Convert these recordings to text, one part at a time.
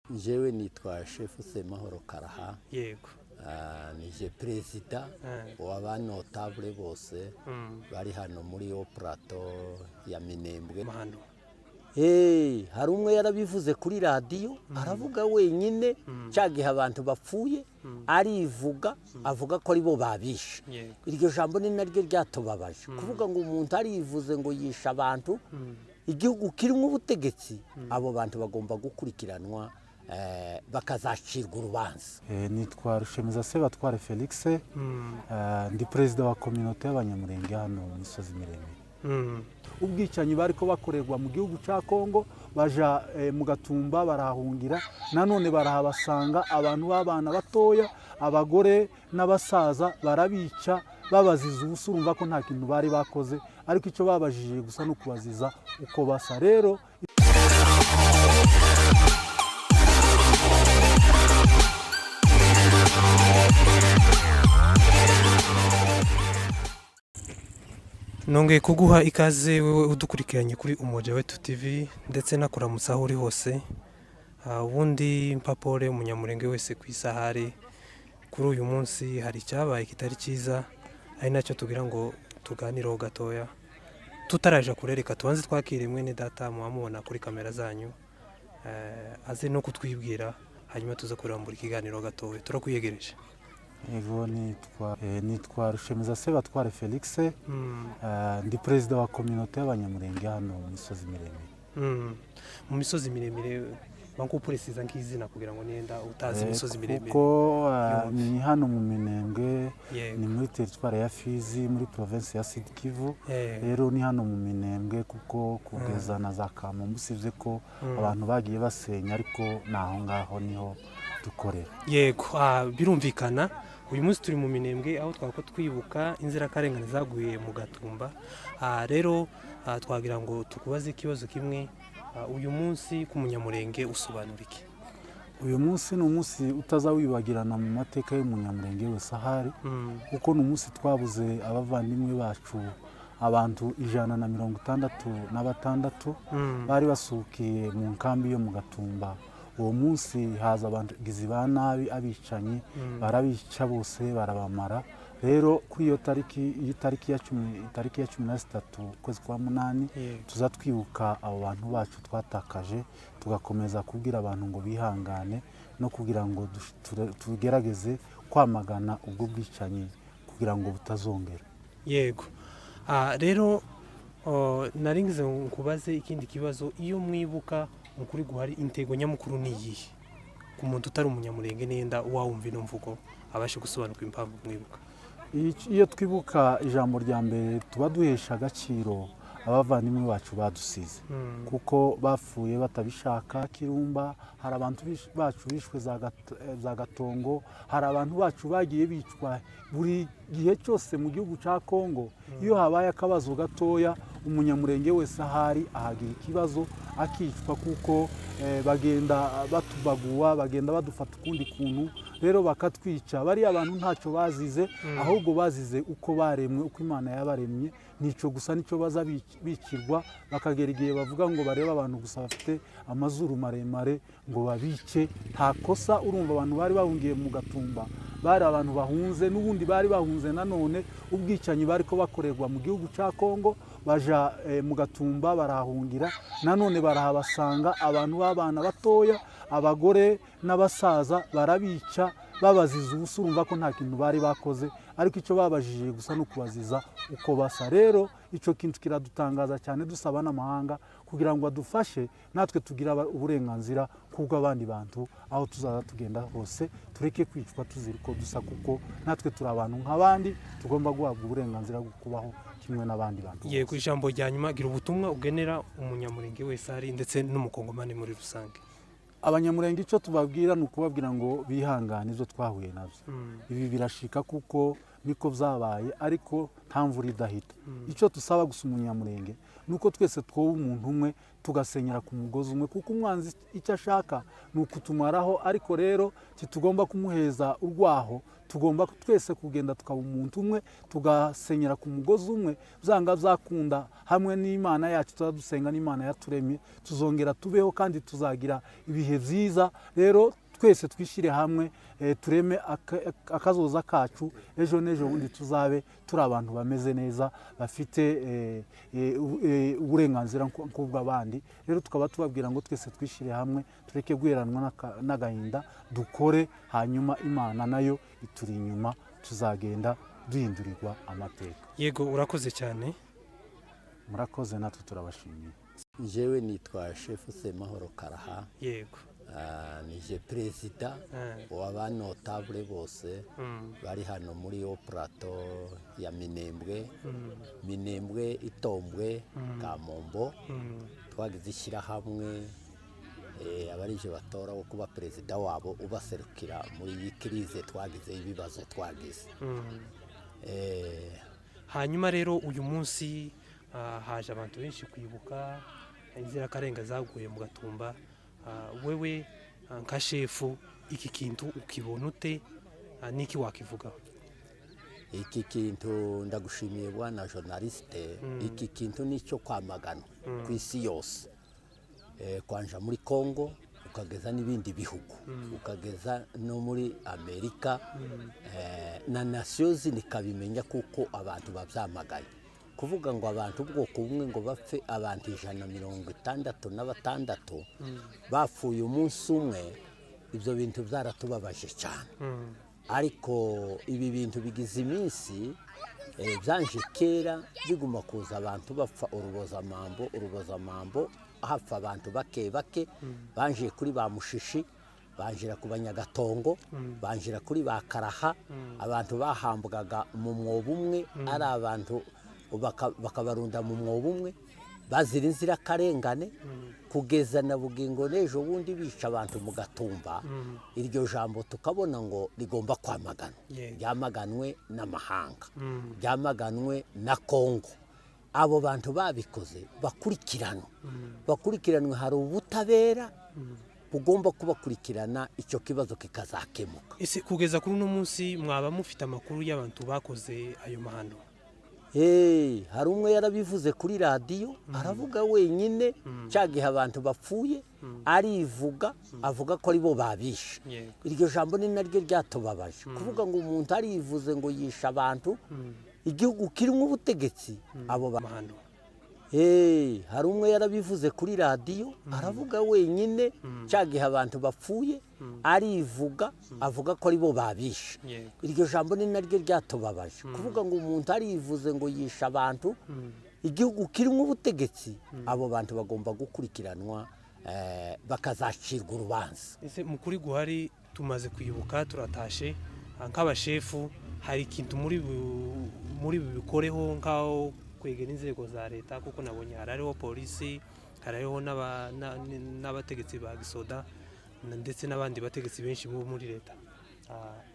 Jewe nitwa Shefu Semahoro Karaha. Yego. Nije perezida w'abanotable bose bari hano muri yo plateau ya Minembwe. Hari umwe yarabivuze kuri radio aravuga wenyine cyagihe abantu bapfuye arivuga avuga ko ari bo babisha. Iryo jambo ni naryo ryatubabaje kuvuga ngo umuntu arivuze ngo yisha abantu igihugu kirimo ubutegetsi abo bantu bagomba gukurikiranwa bakazacirwa urubanza. Nitwa Rushemeza Sebatware Felix, ndi perezida wa communauté y'abanyamurenge hano mu misozi miremire. Ubwicanyi bariko bakorerwa mu gihugu ca Kongo baja mu Gatumba barahungira, nanone barahabasanga abantu b'abana batoya, abagore n'abasaza barabica babaziza ubusa, urumva ko nta kintu bari bakoze, ariko icyo babajije gusa no kubaziza uko basa. Rero nongeye kuguha ikaze wewe udukurikiranye kuri Umoja Wetu TV ndetse nakuramutsa aho uri hose. Ubundi mpapore umunyamurenge wese ku isahari kuri uyu munsi hari cyabaye kitari cyiza, ari nacyo tugira ngo tuganireho gatoya. Tutaraje kurereka tubanze twakire mwene data muamubona kuri kamera zanyu, aze no kutwibwira hanyuma tuza kurambura ikiganiro gatoya. Turakwiyegereje. Ego nitwa Rushemeza Sebatware Felix, ndi perezida wa communauté y'abanyamurenge hano mu misozi miremire. Mu misozi miremire banko precisa nk'izina kugira ngo nienda utazi imisozi miremire. Kuko ni hano mu Minembwe, ni muri territoire ya Fizi muri province ya Sud Kivu. Rero ni hano mu Minembwe kuko kugeza na za Kamombo usibye ko abantu bagiye basenya, ariko naho ngaho niho dukorera. Yego, birumvikana. Uyu munsi turi mu Minembwe aho twako twibuka inzirakarengane zaguye mu Gatumba. Rero twagira ngo tukubaze ikibazo kimwe, uyu munsi ku munyamurenge usobanura iki? Uyu munsi ni umunsi utazawibagirana mu mateka y'umunyamurenge wese ahari, kuko ni umunsi twabuze abavandimwe bacu, abantu 166 bari basukiye mu nkambi yo mu Gatumba. Uwo munsi haza abagizi ba nabi, abicanyi barabica bose barabamara. Rero kuri iyo tariki ya 13 kwezi kwa munani tuzatwibuka abo bantu bacu twatakaje, tugakomeza kubwira abantu ngo bihangane no kugira ngo tugerageze kwamagana ubwo bwicanyi kugira ngo butazongera. Yego. Rero naringize nkubaze ikindi kibazo, iyo mwibuka mukuri guhari intego nyamukuru ni iyihe ku muntu utari umunyamurenge nenda wawumva ino mvugo abashe gusobanukwa impamvu mwibuka? Iyo twibuka ijambo rya mbere tuba duhesha agaciro abavandimwe bacu badusize, kuko bapfuye batabishaka. Kirumba hari abantu bacu bishwe za Gatongo, hari abantu bacu bagiye bicwa buri gihe cyose mu gihugu ca Kongo. Iyo habaye akabazo gatoya umunyamurenge wese ahari ahagira ikibazo akicwa, kuko bagenda batubaguwa, bagenda badufata ukundi kuntu, rero bakatwica. Bari abantu ntacyo bazize, ahubwo bazize uko baremwe, uko Imana yabaremye. Nico gusa nico baza bikirwa, bakagera igihe bavuga ngo bareba abantu gusa bafite amazuru maremare ngo babice. Nta kosa. Urumva abantu bari bahungiye mu Gatumba bari abantu bahunze, n'ubundi bari bahunze nanone ubwicanyi bariko bakorerwa mu gihugu ca Kongo. Baja mu Gatumba barahungira, nanone barahabasanga abantu b'abana batoya, abagore n'abasaza barabica babaziza ubusa, urumva ko nta kintu bari bakoze, ariko icyo babajije gusa no kubaziza uko basa. Rero icyo kintu kiradutangaza cyane, dusaba n'amahanga kugira ngo adufashe natwe tugira uburenganzira kubwo abandi bantu aho tuzaza tugenda hose, tureke kwicwa tuzira uko dusa, kuko natwe turi abantu nk'abandi, tugomba guhabwa uburenganzira bwo kubaho kimwe n'abandi bantu. Yego, ijambo rya nyuma gira ubutumwa ugenera umunyamurenge wese ari ndetse n'umukongomani muri rusange. Abanyamurenge icyo tubabwira ni ukubabwira ngo bihangane izo twahuye nabyo. Ibi birashika kuko niko byabaye ariko nta mvura idahita icyo dusaba gusa umunyamurenge nuko twese twoba umuntu umwe tugasenyera ku mugozi umwe kuko umwanzi icyo ashaka ni ukutumaraho ariko rero kitugomba kumuheza urwaho tugomba twese kugenda tukaba umuntu umwe tugasenyera ku mugozi umwe byanga byakunda hamwe n'Imana yacu tuzadusenga n'Imana yaturemye tuzongera tubeho kandi tuzagira ibihe byiza rero twese twishyire hamwe tureme akazoza kacu ejo n'ejo bundi tuzabe turi abantu bameze neza bafite uburenganzira nk'ubw'abandi rero tukaba tubabwira ngo twese twishyire hamwe tureke guheranwa n'agahinda dukore hanyuma Imana nayo ituri inyuma tuzagenda duhindurirwa amateka. Yego urakoze cyane. Murakoze natwe turabashimiye. Jewe nitwa Chef Semahoro Karaha. Yego. Nije perezida w'abanotable bose bari hano muri yo plateau ya Minembwe Itombwe Kamombo twagize ishyirahamwe abarije batora wo kuba perezida wabo ubaserukira muri iyi crise twagize ibibazo twagize. Hanyuma rero uyu munsi haje abantu benshi kwibuka inzirakarengane zaguye mu Gatumba. Wewe nka shefu iki kintu ukibona ute niki wakivugaho? Iki kintu ndagushimiye bwana journaliste. Iki kintu nicyo kwamagana ku isi yose, kwanja muri Kongo ukageza n'ibindi bihugu ukageza no muri Amerika na nations nikabimenya kuko abantu bavyamagaye kuvuga ngo abantu ubwoko bumwe ngo bapfe abantu 166 bapfuye umunsi umwe. Ibyo bintu byaratubabaje cyane, ariko ibi bintu bigize iminsi byanje kera biguma kuza abantu bapfa urubozamambo hapfa abantu bake banje kuri ba Mushishi, banjira ku Banyagatongo, banjira kuri ba Karaha, abantu bahambwaga mu mwobo umwe ari abantu bakabarunda mu mwobo umwe bazira inzirakarengane kugeza na bugingo n'ejo bundi bica abantu mu Gatumba. Iryo jambo tukabona ngo rigomba kwamagana, ryamaganwe n'amahanga, ryamaganwe na Kongo. Abo bantu babikoze bakurikiranwe, hari ubutabera bugomba kubakurikirana, icyo kibazo kikazakemuka. Ese kugeza kuri uno munsi mwaba mufite amakuru y'abantu bakoze ayo mahano? Hari umwe yarabivuze kuri radio aravuga wenyine cyagihe abantu bapfuye arivuga avuga ko ari bo babishe. Iryo jambo ni naryo ryatubabaje kuvuga ngo umuntu arivuze ngo yisha abantu igihugu kirimo ubutegetsi abo bahano. Hari umwe yarabivuze kuri radio aravuga wenyine cyagihe abantu bapfuye arivuga avuga ko ari bo babishe. Iryo jambo ni naryo ryatubabaje kuvuga ngo umuntu arivuze ngo yisha abantu igihugu kirimo ubutegetsi abo bantu bagomba gukurikiranwa bakazacirwa urubanza. Ese mukuri guhari tumaze kwibuka turatashe nk'abashefu hari ikintu muri bikoreho nkaho kwegera inzego za leta kuko nabonye hariho polisi, hariho n'abategetsi ba gisoda ndetse n'abandi bategetsi benshi muri leta.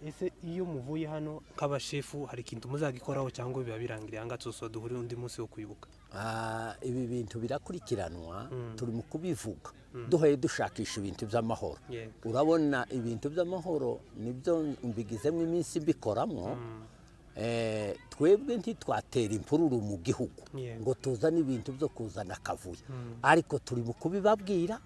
Ese iyo muvuye hano nk'abashefu hari ikintu muzagikoraho cyangwa biba birangiriye anga tuso duhuri undi munsi wo kwibuka? Ibi bintu birakurikiranwa, turi mu kubivuga duhaye dushakisha ibintu by'amahoro. Urabona ibintu by'amahoro nibyo mbigizemo iminsi mbikoramwo. Twebwe ntitwatera impururu mu gihugu ngo tuzane ibintu byo kuzana akavuyo, ariko turi mu kubibabwira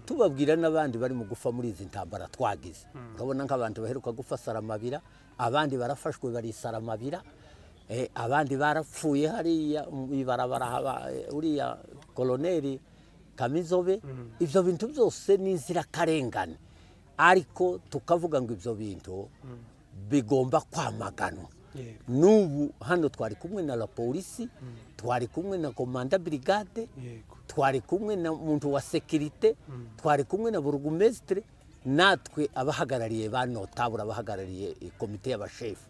tubabwira n'abandi bari mu gufa muri izi ntambara twagize. Urabona nk'abantu baheruka gufa Saramabira, abandi barafashwe bari Saramabira, abandi barapfuye hariya ibarabara uriya koloneli Kamizobe. Ibyo bintu byose ni inzirakarengane, ariko tukavuga ngo ibyo bintu bigomba kwamaganwa. N'ubu hano twari kumwe na la polisi, twari kumwe na komanda brigade, twari kumwe na muntu wa sekirite, twari kumwe na burugumestre, natwe abahagarariye banotabura abahagarariye komite y'abashefu.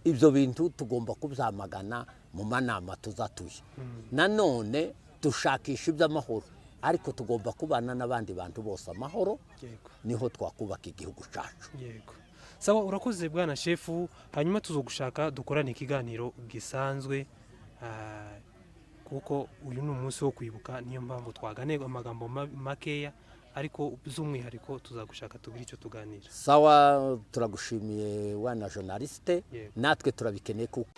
Ibyo bintu tugomba kubyamagana mu manama tuzatuje. Nanone dushakisha iby'amahoro, ariko tugomba kubana n'abandi bantu bose amahoro, niho twakubaka igihugu cyacu. sawa urakoze bwana shefu hanyuma tuzogushaka dukorane ikiganiro gisanzwe kuko uyu ni umunsi wo kwibuka niyo mpamvu twaganira amagambo makeya ariko by'umwihariko tuzagushaka tugira icyo tuganira. Sawa turagushimiye wana journaliste natwe turabikeneye kuko